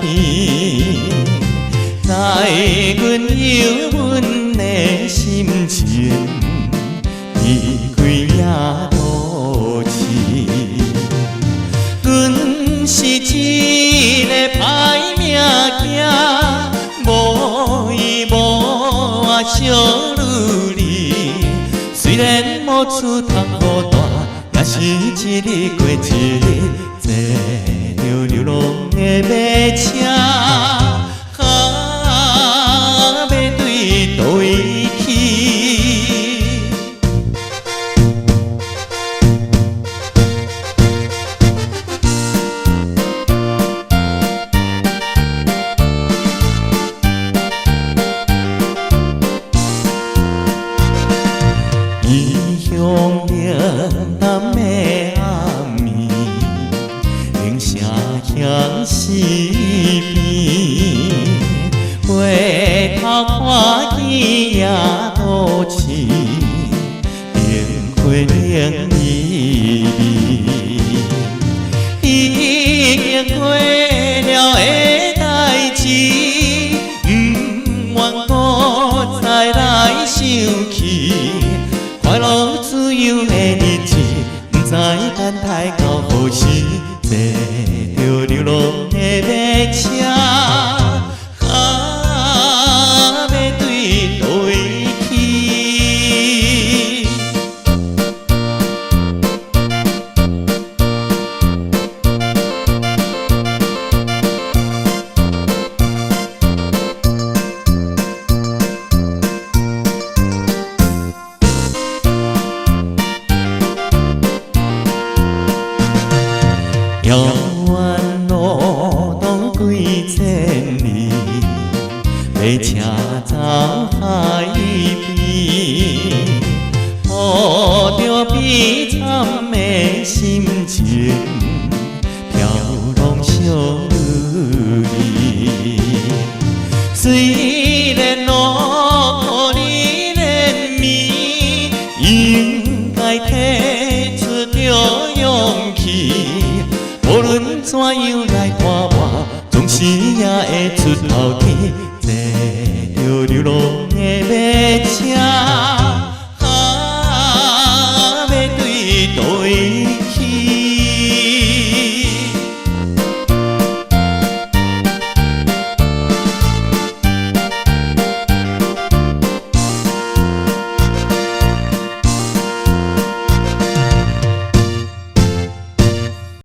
边，载阮忧闷的心情，离开夜都市。阮是一个歹命仔，无依无偎小女儿。虽然无厝通好住，也是一日过一日。坐著流浪的马车，啊要对叨为去？异乡冷淡的晚暝，铃声响四边，回头看见夜都市，灯火冷微微，已经过了的代志，不愿擱再来想起。快乐自由的日子，不知等待到何时。坐著流浪的马车，啊要对叨为去？遥远路途几千里，马车走海边，抱著悲惨的心情，飘浪小女儿。虽然劳苦日连暝，应该提出著勇气。无论怎样来拖磨，总是也会出头天。